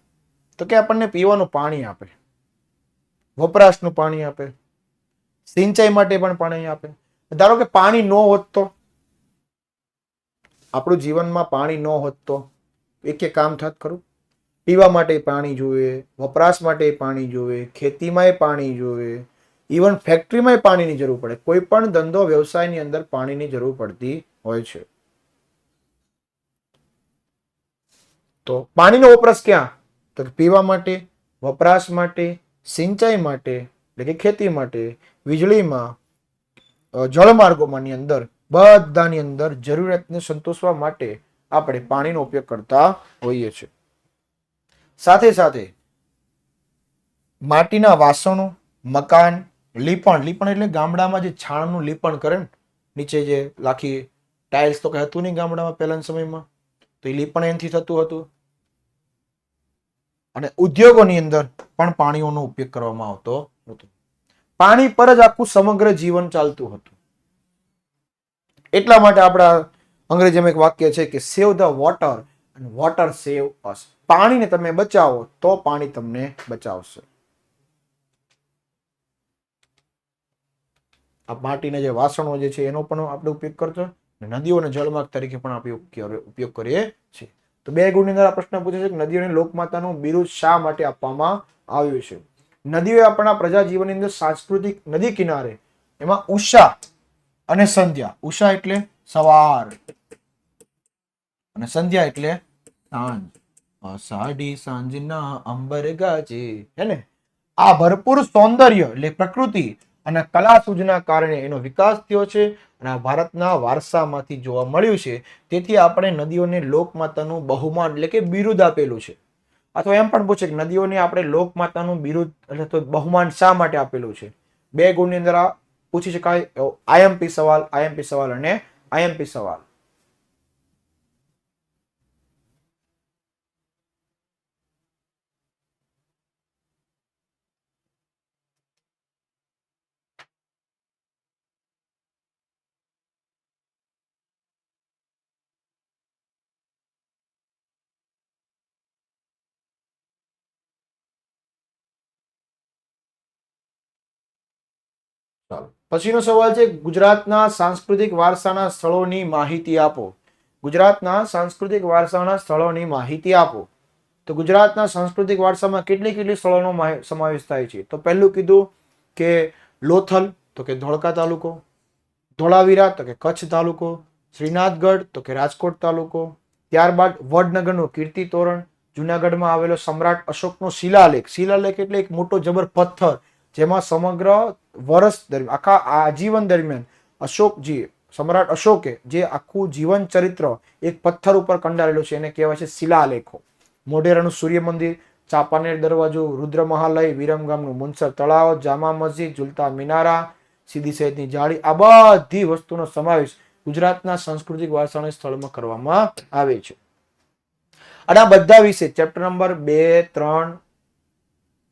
તો કે આપણને પીવાનું પાણી આપે, વપરાશનું પાણી આપે, સિંચાઈ માટે પણ પાણી આપે. ધારો કે પાણી ન હોત તો આપણું જીવનમાં પાણી ન હોત તો એક કામ થાત ખરું? પીવા માટે પાણી જોઈએ, વપરાશ માટે પાણી જોઈએ, ખેતીમાંય પાણી જોઈએ, ઇવન ફેક્ટરીમાંય પાણીની જરૂર પડે. કોઈ પણ ધંધો વ્યવસાયની અંદર પાણીની જરૂર પડતી હોય છે. તો પાણીનો વપરાશ ક્યાં? તો પીવા માટે, વપરાશ માટે, સિંચાઈ માટે એટલે કે ખેતી માટે, વીજળીમાં, જળમાર્ગોમાંની અંદર બધાની અંદર જરૂરિયાતને સંતોષવા માટે આપણે પાણીનો ઉપયોગ કરતા હોઈએ છીએ. સાથે સાથે માટીના વાસણો, મકાન, લીપણ એટલે ગામડામાં જે છાણનું લીપણ કરે ને, નીચે જે લાખી ટાઇલ્સ તો કઈ હતું નહીં ગામડામાં પહેલાના સમયમાં, તો એ લીપણ એનાથી થતું હતું. અને ઉદ્યોગોની અંદર પણ પાણીનો ઉપયોગ કરવામાં આવતો હતો. પાણી પર જ આખું સમગ્ર જીવન ચાલતું હતું. એટલા માટે આપણા અંગ્રેજીમાં એક વાક્ય છે કે સેવ ધ વોટર અને વોટર સેવ અસ. પાણીને તમે બચાવો તો પાણી તમને બચાવશે. આ માટીના જે વાસણો જે છે એનો પણ આપણે ઉપયોગ કરતો, નદીઓ અને જળમાર્ગ તરીકે પણ આપણે ઉપયોગ કરીએ છીએ. તો 2 ગુણની અંદર આ પ્રશ્ન પૂછે છે કે નદીઓને લોકમાતાનું બિરુદ શા માટે આપવામાં આવ્યું છે? નદીઓ આપણા પ્રજાજીવનની અંદર સાંસ્કૃતિક નદી કિનારે એમાં ઉષા અને સંધ્યા. ઉષા એટલે સવાર અને સંધ્યા એટલે સાંજ. અષાઢી સાંજના અંબર ગાજે, હે ને? આ ભરપૂર સૌંદર્ય એટલે પ્રકૃતિ અને કલા સૂઝના કારણે એનો વિકાસ થયો છે અને આ ભારતના વારસામાંથી જોવા મળ્યું છે. તેથી આપણે નદીઓને લોકમાતાનું બહુમાન એટલે કે બિરુદ આપેલું છે. અથવા એમ પણ પૂછે કે નદીઓને આપણે લોકમાતાનું બિરુદ એટલે તો બહુમાન શા માટે આપેલું છે? 2 ગુણની અંદર આ પૂછી શકાય. આઈએમપી સવાલ અને આઈએમપી સવાલ. પછીનો સવાલ છે ગુજરાતના સાંસ્કૃતિક વારસાના સ્થળોની માહિતી આપો. ગુજરાતના સાંસ્કૃતિક વારસાના સ્થળોની માહિતી આપો. તો ગુજરાતના સાંસ્કૃતિક વારસામાં કેટલી સ્થળોનો સમાવેશ થાય છે? તો પહેલું કીધું કે લોથલ, તો કે ધોળકા તાલુકો, ધોળાવીરા તો કે કચ્છ તાલુકો, શ્રીનાથગઢ તો કે રાજકોટ તાલુકો, ત્યારબાદ વડનગરનું કીર્તિ તોરણ, જુનાગઢમાં આવેલો સમ્રાટ અશોકનો શિલાલેખ. શિલાલેખ એટલે એક મોટો જબર પથ્થર જેમાં સમગ્ર વર્ષ દરમિયાન આખા આજીવન દરમિયાન અશોકજી સમ્રાટ અશોકે જે આખું જીવન ચરિત્ર એક પથ્થર ઉપર કંડારેલું છે એને કહેવાય છે શિલાલેખો. મોઢેરાનું સૂર્ય મંદિર, ચાંપાનેર દરવાજો, રુદ્ર મહાલય, વિરમગામનું મુનસર તળાવ, જામા મસ્જિદ, ઝુલતા મિનારા, સીધી સૈયદની જાળી, આ બધી વસ્તુનો સમાવેશ ગુજરાતના સાંસ્કૃતિક વારસાના સ્થળમાં કરવામાં આવે છે. અને આ બધા વિશે ચેપ્ટર નંબર 2, 3,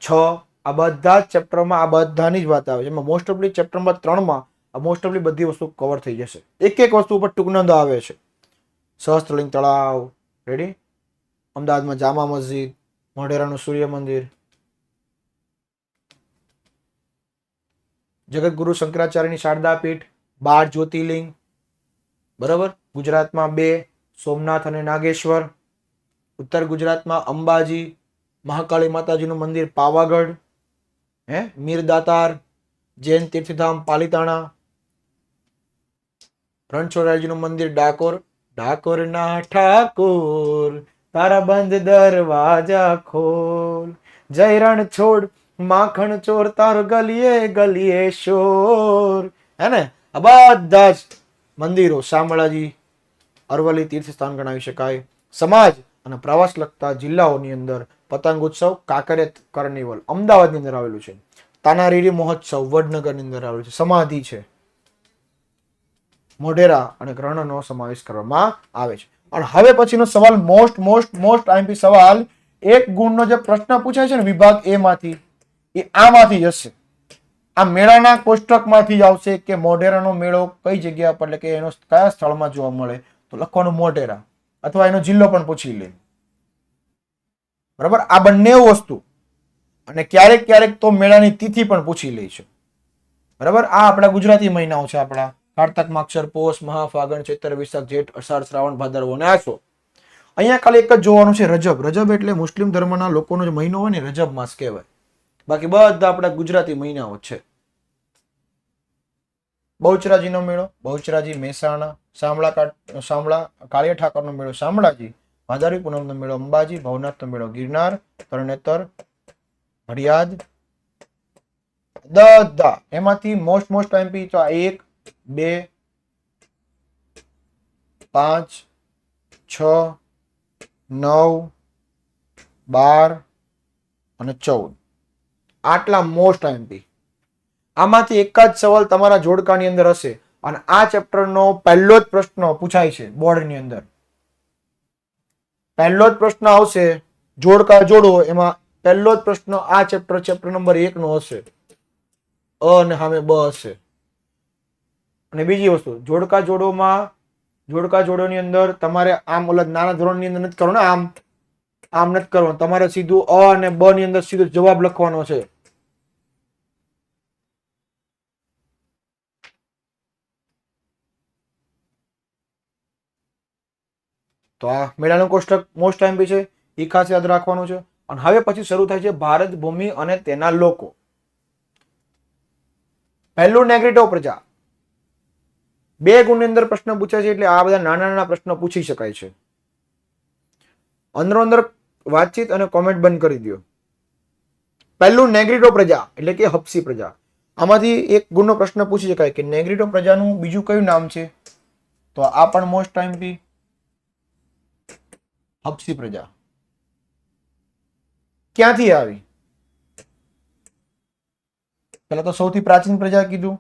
6 આ બધા જ ચેપ્ટરમાં આ બધાની જ વાત આવે છે. એમાં મોસ્ટ ઓફલી ચેપ્ટર નંબર 3માં મોસ્ટ ઓફલી બધી વસ્તુ કવર થઈ જશે. એક વસ્તુ ઉપર ટૂંકનોંધ આવે છે. સહસ્ત્રલિંગ તળાવ, રેડી, અમદાવાદમાં જામા મસ્જિદ, મોઢેરાનું સૂર્ય મંદિર, જગતગુરુ શંકરાચાર્યની શારદા પીઠ, 12 જ્યોતિર્લિંગ, બરાબર. ગુજરાતમાં 2, સોમનાથ અને નાગેશ્વર. ઉત્તર ગુજરાતમાં અંબાજી, મહાકાળી માતાજીનું મંદિર પાવાગઢ, મીરદાતાર, જૈન તીર્થધામ પાલિતાણા, રણછોડરાયજીનું મંદિર ડાકોર, ડાકોરના ઠાકોર તારા બંધ દરવાજા ખોલ, જય રણછોડ માખણ ચોર તારો ગલીએ ગલીએ શોર, હે ને? આ બધા જ મંદિરો શામળાજી, અરવલ્લી તીર્થ સ્થાન ગણાવી શકાય. સમાજ અને પ્રવાસ લગતા જિલ્લાઓની અંદર પતંગ ઉત્સવ કાંકરિયા કાર્નિવલ અમદાવાદની અંદર આવેલું છે. તાનારીરી મહોત્સવ વડનગરની અંદર આવેલું છે. સમાધિ છે, મોઢેરા અને રણનો સમાવેશ કરવામાં આવે છે. અને હવે પછીનો સવાલ મોસ્ટ આઈએમપી સવાલ, 1 ગુણનો જે પ્રશ્ન પૂછાય છે ને વિભાગ એ માંથી, એ આમાંથી જશે. આ મેળાના કોષ્ટકમાંથી જ આવશે કે મોઢેરાનો મેળો કઈ જગ્યા પર એટલે કે એનો કયા સ્થળમાં જોવા મળે, તો લખવાનું મોઢેરા, અથવા એનો જિલ્લો પણ પૂછી લે, બરાબર. આ બંને વસ્તુ અને ક્યારેક તો મેળાની તિથિ પણ પૂછી લે છે, બરાબર. આ આપણા ગુજરાતી મહિનાઓ છે. આપણા કારતક, માગશર, પોષ, મહા, ફાગણ, ચૈત્ર, વૈશાખ, જેઠ, અષાઢ, શ્રાવણ, ભાદરવો અને આસો. અહીંયા ખાલી એક જ જોવાનું છે, રજબ. રજબ એટલે મુસ્લિમ ધર્મના લોકોનો જે મહિનો હોય ને, રજબ માસ કહેવાય. બાકી બધા આપણા ગુજરાતી મહિનાઓ છે. બહુચરાજીનો મેળો, બહુચરાજી મહેસાણા. શામળા કાળિયા ઠાકરનો મેળો શામળાજી. ભાદરવી પૂનમનો મેળો અંબાજી. ભવનાથનો મેળો ગિરનાર. તરણેતર, હરિયાદ. બધા એમાંથી મોસ્ટ એમપી તો 1, 2, 5, 6, 9, 12 અને 14 આટલા મોસ્ટ એમપી. આમાંથી એક જ સવાલ તમારા જોડકાની અંદર હશે અને આ ચેપ્ટરનો પહેલો જ પ્રશ્ન પૂછાય છે બોર્ડની અંદર. પહેલો જ પ્રશ્ન આવશે જોડકા જોડો, એમાં પહેલો જ પ્રશ્ન આ ચેપ્ટર નંબર 1 નો હશે. અ અને સામે બ હશે. અને બીજી વસ્તુ, જોડકા જોડોની અંદર તમારે આમ ઓલા નાના ધોરણની અંદર નથી કરવાનું, આમ નથી કરવાનું. તમારે સીધું અ અને બ ની અંદર સીધો જવાબ લખવાનો છે. તો આ મેળાનું કોષ્ટક મોસ્ટ એમપી છે, એ ખાસ યાદ રાખવાનું છે. અને હવે પછી શરૂ થાય છે ભારત ભૂમિ અને તેના લોકો. પહેલું નેગ્રીટો પ્રજા. 2 ગુણની અંદર પ્રશ્ન પૂછાય છે, એટલે આ બધા નાના પ્રશ્નો પૂછી શકાય છે. અંદર વાતચીત અને કોમેન્ટ બંધ કરી દો. પહેલું નેગ્રીટો પ્રજા એટલે કે હબસી પ્રજા. આમાંથી 1 ગુણનો પ્રશ્ન પૂછી શકાય કે નેગ્રીટો પ્રજાનું બીજું કયું નામ છે? તો આ પણ મોસ્ટ એમપી, હબસી પ્રજા. ક્યાંથી આવી? પેલા તો સૌથી પ્રાચીન પ્રજા કીધું,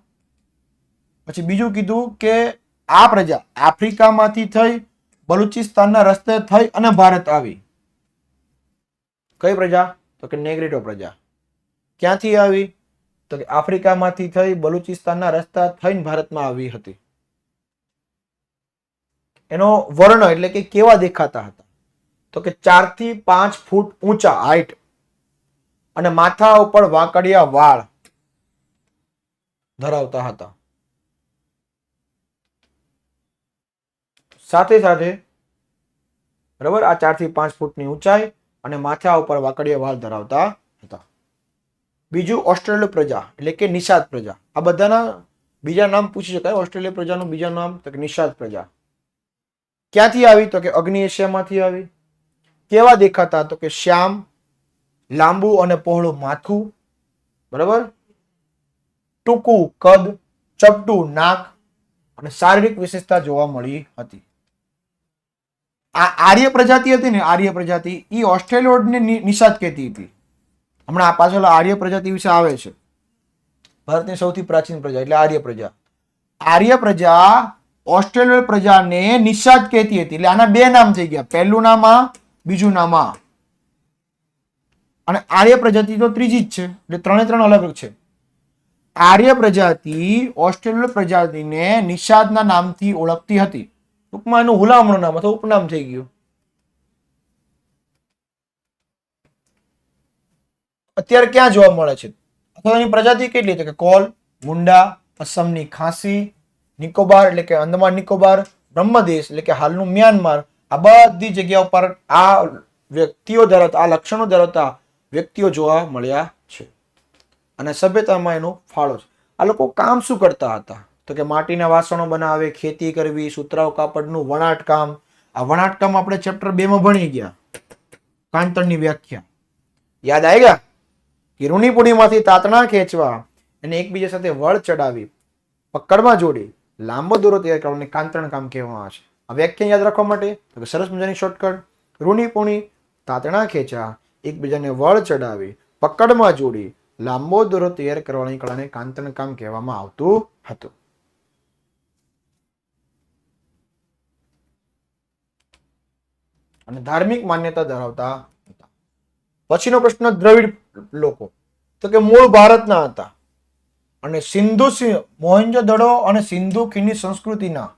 પછી બીજું કીધું કે આ પ્રજા આફ્રિકામાંથી થઈ બલુચિસ્તાનના રસ્તે થઈ અને ભારત આવી. કઈ પ્રજા? તો કે નેગ્રીટો પ્રજા. ક્યાંથી આવી? તો કે આફ્રિકામાંથી થઈ બલુચિસ્તાનના રસ્તા થઈને ભારતમાં આવી હતી. એનો વર્ણ એટલે કે કેવા દેખાતા હતા? તો કે 4 થી 5 ફૂટ ઊંચા હાઈટ અને માથા ઉપર વાંકડિયા વાળ ધરાવતા હતા. સાથે બરાબર, આ 4 થી 5 ફૂટની ઊંચાઈ અને માથા ઉપર વાંકડિયા વાળ ધરાવતા હતા. બીજું ઓસ્ટ્રેલિયન પ્રજા એટલે કે નિષાદ પ્રજા. આ બધાના બીજા નામ પૂછી શકાય. ઓસ્ટ્રેલિયન પ્રજાનું બીજા નામ તો કે નિષાદ પ્રજા. ક્યાંથી આવી? તો કે અગ્નિ એશિયામાંથી આવી. કેવા દેખાતા? તો કે શ્યામ, લાંબુ અને પહોળું માથું, બરાબર, ટૂંકું કદ, ચપટું નાક અને શારીરિક વિશેષતા જોવા મળી હતી. આ આર્ય પ્રજાતિ હતી ને, આર્ય પ્રજાતિ એ ઓસ્ટ્રેલિયોડને નિષાદ કહેતી હતી. હમણાં આ પાછળ આર્ય પ્રજાતિ વિશે આવે છે. ભારતની સૌથી પ્રાચીન પ્રજા એટલે આર્ય પ્રજા. આર્ય પ્રજા ઓસ્ટ્રેલિયન પ્રજાને નિષાદ કહેતી હતી. એટલે આના 2 નામ થઈ ગયા. પહેલું નામ આ, બીજું નામ આ. અને આર્ય પ્રજાતિ તો ત્રીજી જ છે, એટલે 3 અલગ છે. આર્ય પ્રજાતિ ઓસ્ટ્રેલિયન પ્રજાતિને નિષાદના નામથી ઓળખતી હતી. ટૂંકમાં એનું હુલામણું નામ અથવા ઉપનામ થઈ ગયું. અત્યારે ક્યાં જોવા મળે છે? અથવા એની પ્રજાતિ કેટલી? તો કે કોલ, મુંડા, અસમની ખાસી, નિકોબાર એટલે કે અંદમાન નિકોબાર, બ્રહ્મદેશ એટલે કે હાલનું મ્યાનમાર. આ બધી જગ્યા ઉપર આ વ્યક્તિઓ ધરાવતા, આ લક્ષણો ધરાવતા વ્યક્તિઓ જોવા મળ્યા છે. અને સભ્યતામાં એનો ફાળો છે. આ લોકો કામ શું કરતા હતા? તો કે માટીના વાસણો બનાવે, ખેતી કરવી, સુતરાઉ કાપડનું વણાટકામ. આ વણાટકામ આપણે ચેપ્ટર 2 માં ભણી ગયા. કાંતણની વ્યાખ્યા યાદ આવી ગયા? કે રૂની પૂણીમાંથી તાતણા ખેંચવા અને એકબીજા સાથે વળ ચડાવી, પકડમાં જોડી, લાંબો દોરો તૈયાર કરવાને કાંતણ કામ કહેવામાં આવે છે. આ વ્યાખ્યા યાદ રાખવા માટે તો સરસ મજાની શોર્ટકટ. રૂની પૂણી, તાતણા ખેંચા, એકબીજાને વળ ચડાવી, પકડમાં જોડી, લાંબો દોરો તૈયાર કરવાની કળાને કાંતણ કામ કહેવામાં આવતું હતું. અને ધાર્મિક માન્યતા ધરાવતા હતા. પછીનો પ્રશ્ન, દ્રવિડ લોકો. તો કે મૂળ ભારતના હતા અને મોહેન્જો-દડો અને સિંધુ ખીણની સંસ્કૃતિના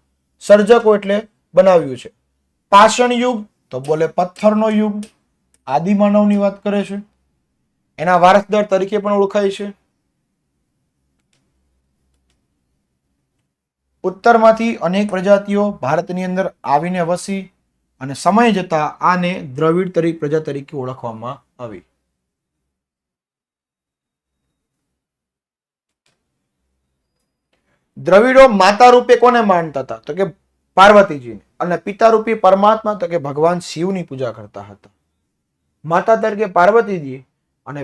સર્જકો એટલે બનાવ્યું છે. પાષાણ યુગ તો બોલે પથ્થરનો યુગ, આદિમાનવની વાત કરે છે. એના વારસદાર તરીકે પણ ઓળખાય છે. ઉત્તરમાંથી અનેક પ્રજાતિઓ ભારતની અંદર આવીને વસી. અને સમય જતા આને દ્રવિડ પ્રજા તરીકે ઓળખવામાં આવી. દ્રવિડો માતા રૂપે કોને માનતા હતા? તો કે પાર્વતીજીને. અને પિતા રૂપી પરમાત્મા તો કે ભગવાન શિવની પૂજા કરતા હતા. માતા તરીકે પાર્વતીજી અને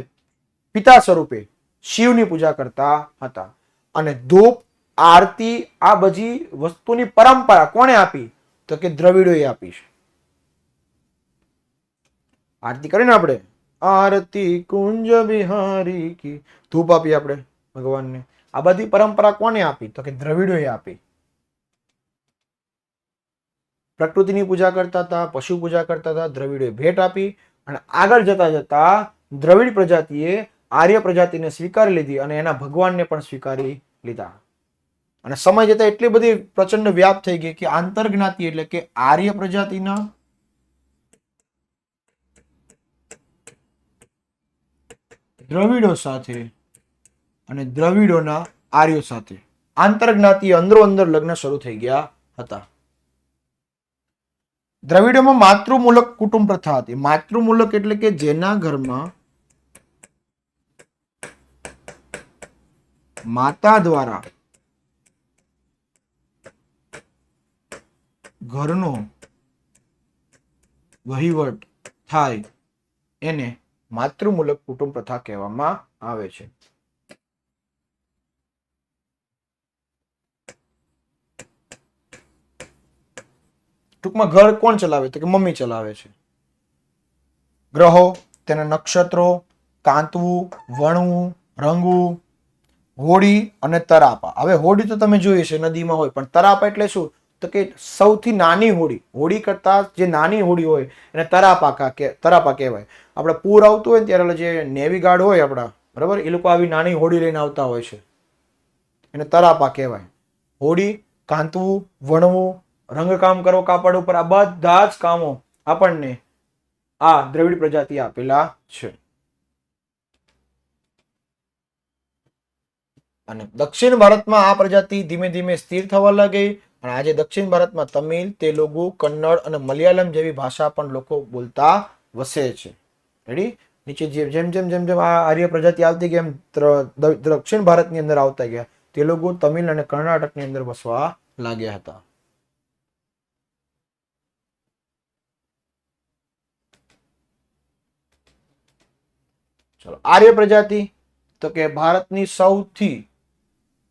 પિતા સ્વરૂપે શિવની પૂજા કરતા હતા. અને ધૂપ, આરતી, આ બધી વસ્તુની પરંપરા કોણે આપી? તો કે દ્રવિડોએ આપી છે. આરતી કરીને આપણે આરતી કુંજ બિહારી કી, ધૂપ આપી આપણે ભગવાનને. આ બધી પરંપરા કોને આપી? તો કે દ્રવિડોએ આપી. પ્રકૃતિની પૂજા કરતા હતા, પશુ પૂજા કરતા હતા, દ્રવિડોએ ભેટ આપી. અને આગળ જતા જતા દ્રવિડ પ્રજાતિએ આર્ય પ્રજાતિને સ્વીકારી લીધી અને એના ભગવાનને પણ સ્વીકારી લીધા. અને સમય જતા એટલી બધી પ્રચંડ વ્યાપ થઈ ગઈ કે આંતરજ્ઞાતિ એટલે કે આર્ય પ્રજાતિના દ્રવિડો સાથે અને દ્રવિડોના આર્યો સાથે આંતરજ્ઞાતિ અંદરો અંદર લગ્ન શરૂ થઈ ગયા હતા. દ્રવિડોમાં માતૃમૂલક કુટુંબ પ્રથા હતી. માતૃમૂલક એટલે કે જેના ઘરમાં માતા દ્વારા ઘરનો વહીવટ થાય એને માતૃમૂલક કુટુંબ પ્રથા કહેવામાં આવે છે. ટૂંકમાં ઘર કોણ ચલાવે? તો કે મમ્મી ચલાવે છે. ગ્રહો, તેના નક્ષત્રો, કાંતવું, વણવું, રંગવું, હોડી અને તરાપા. હવે હોડી તો તમે જોઈ છે નદીમાં હોય, પણ તરાપા એટલે શું? તો કે સૌથી નાની હોડી, હોડી કરતા જે નાની હોડી હોય એને તરાપા કહેવાય. આપણે પૂર આવતું હોય ને ત્યારે જે નેવી ગાર્ડ હોય આપણા, બરાબર, એ લોકો આવી નાની હોડી લઈને આવતા હોય છે, એને તરાપા કહેવાય. હોડી, કાંતવું, વણવું, રંગકામ કરો કાપડ ઉપર, આ બધા જ કામો આપણને આ દ્રવિડ પ્રજાતિ આપેલા છે. અને દક્ષિણ ભારતમાં આ પ્રજાતિ ધીમે ધીમે સ્થિર થવા લાગી. અને આજે દક્ષિણ ભારતમાં તમિલ, તેલુગુ, કન્નડ અને મલયાલમ જેવી ભાષા પણ લોકો બોલતા વસે છે. રેડી? નીચે જેમ જેમ જેમ જેમ આ આર્ય પ્રજાતિ આવતી ગઈ એમ દક્ષિણ ભારતની અંદર આવતા ગયા. તેલુગુ, તમિલ અને કર્ણાટકની અંદર વસવા લાગ્યા હતા. ચલો, આર્ય પ્રજાતિ તો કે ભારતની સૌથી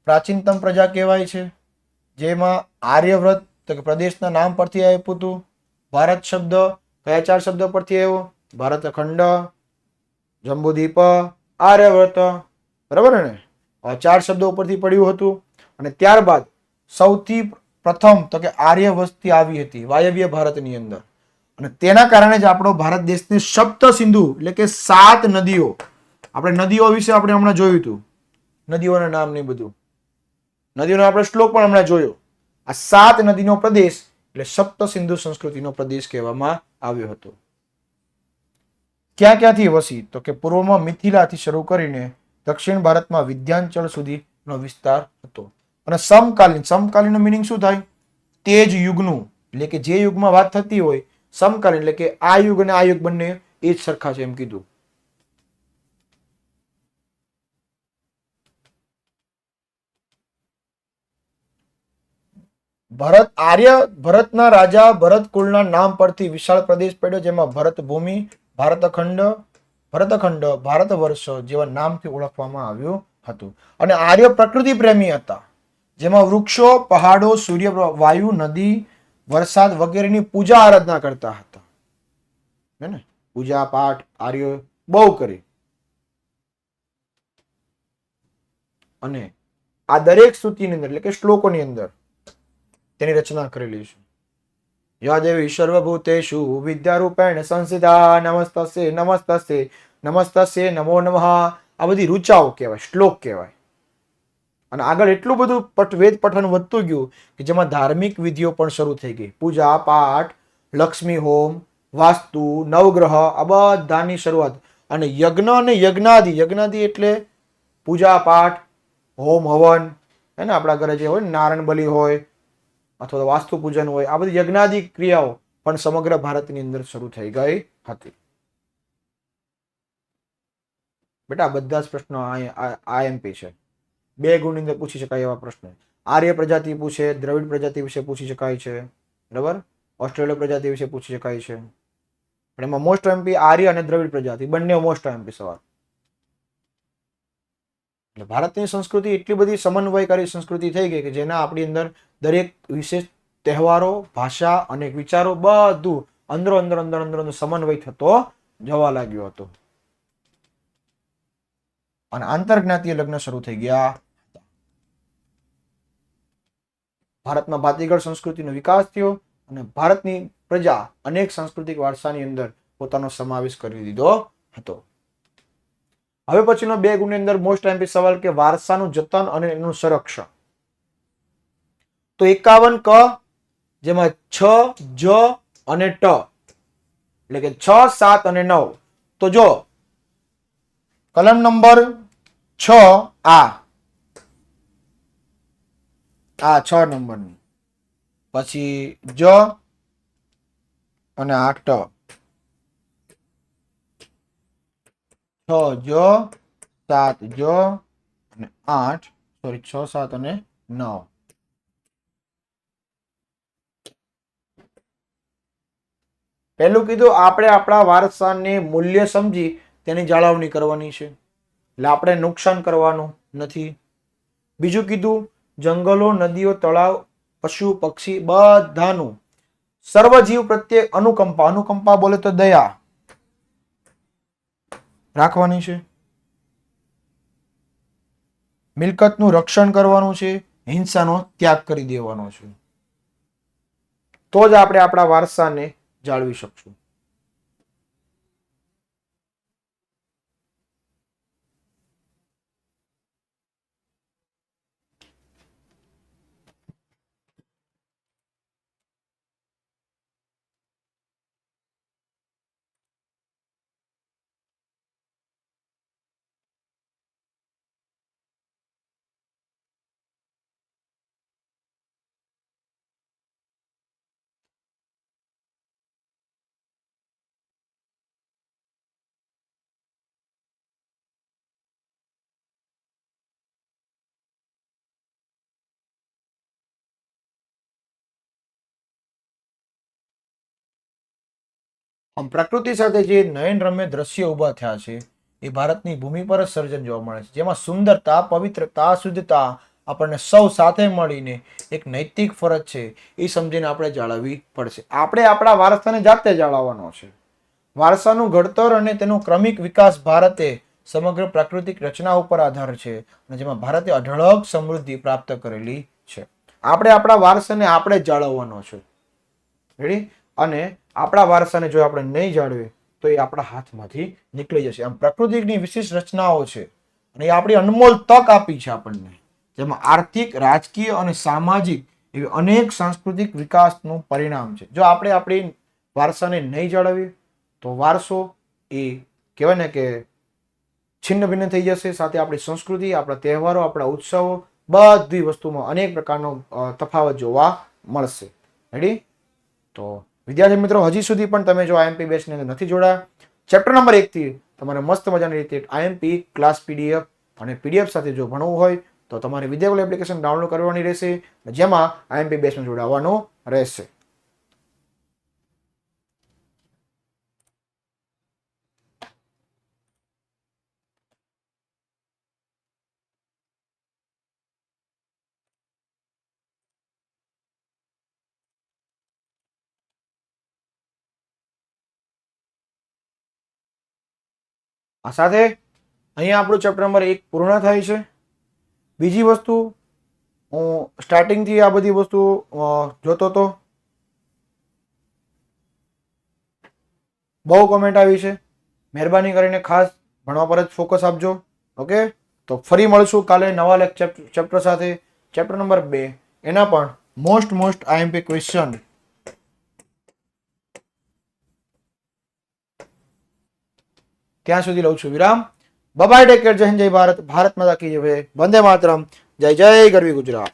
પ્રાચીનતમ પ્રજા કહેવાય છે. જેમાં આર્યવ્રત તો કે પ્રદેશના નામ પરથી આપ્યું હતું. ભારત શબ્દ કયા 4 શબ્દો પરથી આવ્યો? ભારતખંડ, જંબુદ્વીપ, આર્યવ્રત, બરાબર ને? આ 4 શબ્દો ઉપરથી પડ્યું હતું. અને ત્યારબાદ સૌથી પ્રથમ તો કે આર્ય વસ્તી આવી હતી વાયવ્ય ભારતની અંદર. અને તેના કારણે જ આપણો ભારત દેશને સપ્ત સિંધુ એટલે કે 7 નદીઓ, આપણે નદીઓ વિશે આપણે હમણાં જોયું હતું, નદીઓના નામ ને બધું, નદીઓનો આપણે શ્લોક પણ હમણાં જોયો. આ 7 નદીનો પ્રદેશ એટલે સપ્ત સિંધુ સંસ્કૃતિનો પ્રદેશ કહેવામાં આવ્યો હતો. ક્યાં ક્યાંથી વસી? તો કે પૂર્વમાં મિથિલાથી શરૂ કરીને દક્ષિણ ભારતમાં વિંધ્યાચલ સુધીનો વિસ્તાર હતો. અને સમકાલીન મિનિંગ શું થાય? તે જ યુગનું, એટલે કે જે યુગમાં વાત થતી હોય સમકાલીન, એટલે કે આ યુગ અને આ યુગ બંને એ જ સરખા છે એમ કીધું. ભરતના રાજા ભરત કુળના નામ પરથી વિશાળ પ્રદેશ પડ્યો, જેમાં ભરત ભૂમિ, ભરતખંડ, ભારત વર્ષ જેવા નામથી ઓળખવામાં આવ્યું હતું. અને આર્ય પ્રકૃતિ પ્રેમી હતા, જેમાં વૃક્ષો, પહાડો, સૂર્ય, વાયુ, નદી, વરસાદ વગેરેની પૂજા આરાધના કરતા હતા. હે ને? પૂજા પાઠ આર્યો બહુ કરી. અને આ દરેક સ્તુતિની અંદર એટલે કે શ્લોકોની અંદર તેની રચના કરેલી છે. યા દેવી સર્વભૂતેષુ વિદ્યારૂપેણ સંસ્થિતા નમસ્તસ્ય નમસ્તસ્ય નમસ્તસ્ય નમો નમઃ. આ બધી ઋચાઓ કહેવાય, શ્લોક કહેવાય. અને આગળ એટલું બધું વેદ પઠન વધતું ગયું કે જેમાં ધાર્મિક વિધિઓ પણ શરૂ થઈ ગઈ. પૂજા પાઠ, લક્ષ્મી હોમ, વાસ્તુ, નવગ્રહ, આ બધાની શરૂઆત. અને યજ્ઞ અને યજ્ઞાદિ એટલે પૂજા પાઠ, હોમ હવન, હે ને, આપણા ઘરે જે હોય નારાયણ બલિ હોય અથવા તો વાસ્તુ પૂજન હોય, આ બધી યજ્ઞાદિ ક્રિયાઓ પણ સમગ્ર ભારતની અંદર શરૂ થઈ ગઈ હતી. બેટા બધા જ પ્રશ્નો આઈએમપી છે. 2 ગુણની અંદર પૂછી શકાય એવા પ્રશ્નો. આર્ય પ્રજાતિ પૂછે, દ્રવિડ પ્રજાતિ વિશે પૂછી શકાય છે, બરાબર, ઓસ્ટ્રેલિયા પ્રજાતિ વિશે પૂછી શકાય છે. પણ એમાં મોસ્ટ એમપી આર્ય અને દ્રવિડ પ્રજાતિ બંને મોસ્ટ એમપી સવાલ. એટલે ભારતની સંસ્કૃતિ એટલી બધી સમન્વયકારી સંસ્કૃતિ થઈ ગઈ કે જેના આપણી અંદર દરેક વિશેષ તહેવારો, ભાષા અને વિચારો બધું અંદરો અંદર સમન્વય થતો જવા લાગ્યો હતો. અને આંતરજ્ઞાતીય લગ્ન શરૂ થઈ ગયા. ભારતમાં ભાતીગળ સંસ્કૃતિનો વિકાસ થયો અને ભારતની પ્રજા અનેક સાંસ્કૃતિક વારસાની અંદર પોતાનો સમાવેશ કરી દીધો હતો. હવે પછીનો 2 ગુણની અંદર મોસ્ટ એમપી સવાલ કે વારસાનું જતન અને એનું સંરક્ષણ. તો 51 ક, જેમાં 6, જ અને ટ, એટલે કે 6, 7 અને 9. તો જો કલમ નંબર 6 આ 6 નંબરની, પછી જ અને 8 6 જ 7 જ અને 8, સોરી 6, 7 અને 9. પહેલું કીધું આપણે આપણા વારસાને મૂલ્ય સમજી તેની જાળવણી કરવાની છે, એટલે આપણે નુકસાન કરવાનું નથી. બીજું કીધું જંગલો, નદીઓ, તળાવ, પશુ પક્ષી બધાનું સર્વજીવ પ્રત્યે અનુકંપા, અનુકંપા બોલે તો દયા રાખવાની છે. મિલકતનું રક્ષણ કરવાનું છે, હિંસાનો ત્યાગ કરી દેવાનો છે. તો જ આપણે આપણા વારસાને જાળવી શકશું. પ્રકૃતિ સાથે જે નયનરમ્ય દ્રશ્યો ઉભા થયા છે એ ભારતની ભૂમિ પર જ સર્જન જોવા મળે છે, જેમાં સુંદરતા, પવિત્રતા, શુદ્ધતા આપણને સૌ સાથે મળીને એક નૈતિક ફરજ છે એ સમજીને આપણે જાળવવી પડશે. આપણે આપણા વારસાને જાતે જાળવવાનો છે. વારસાનું ઘડતર અને તેનો ક્રમિક વિકાસ ભારતે સમગ્ર પ્રાકૃતિક રચના ઉપર આધાર છે અને જેમાં ભારતે અઢળક સમૃદ્ધિ પ્રાપ્ત કરેલી છે. આપણે આપણા વારસાને આપણે જ જાળવવાનો છે. રેડી? અને આપણા વારસાને જો આપણે નહીં જાળવીએ તો એ આપણા હાથમાંથી નીકળી જશે. આમ પ્રકૃતિની વિશેષ રચનાઓ છે અને એ આપણી અનમોલ તક આપી છે આપણને, જેમાં આર્થિક, રાજકીય અને સામાજિક એવી અનેક સાંસ્કૃતિક વિકાસનું પરિણામ છે. જો આપણે આપણી વારસાને નહીં જાળવીએ તો વારસો એ કહેવાય ને કે છિન્ન ભિન્ન થઈ જશે. સાથે આપણી સંસ્કૃતિ, આપણા તહેવારો, આપણા ઉત્સવો બધી વસ્તુમાં અનેક પ્રકારનો તફાવત જોવા મળશે. રેડી? તો વિદ્યાર્થી મિત્રો, હજી સુધી પણ તમે જો આઈએમપી બેચની અંદર નથી જોડાયા, ચેપ્ટર નંબર 1 થી તમારે મસ્ત મજાની રીતે આઈએમપી ક્લાસ પીડીએફ અને પીડીએફ સાથે જો ભણવું હોય તો તમારે વિદ્યાકુલ એપ્લિકેશન ડાઉનલોડ કરવાની રહેશે, જેમાં આઈએમપી બેચમાં જોડાવાનું રહેશે. આ સાથે અહીંયા આપણું ચેપ્ટર નંબર 1 પૂર્ણ થાય છે. બીજી વસ્તુ, હું સ્ટાર્ટિંગથી આ બધી વસ્તુ જોતો હતો, બહુ કોમેન્ટ આવી છે. મહેરબાની કરીને ખાસ ભણવા પર જ ફોકસ આપજો. ઓકે, તો ફરી મળશું કાલે નવા ચેપ્ટર સાથે. ચેપ્ટર નંબર 2 એના પણ મોસ્ટ આઈએમપી ક્વેશ્ચન ત્યાં સુધી લઉં છું વિરામ. બાય બાય, ટેક કેર, જય હિન્દ, જય ભારત, ભારત માતા કી જય, વંદે માતરમ, જય જય ગરવી ગુજરાત.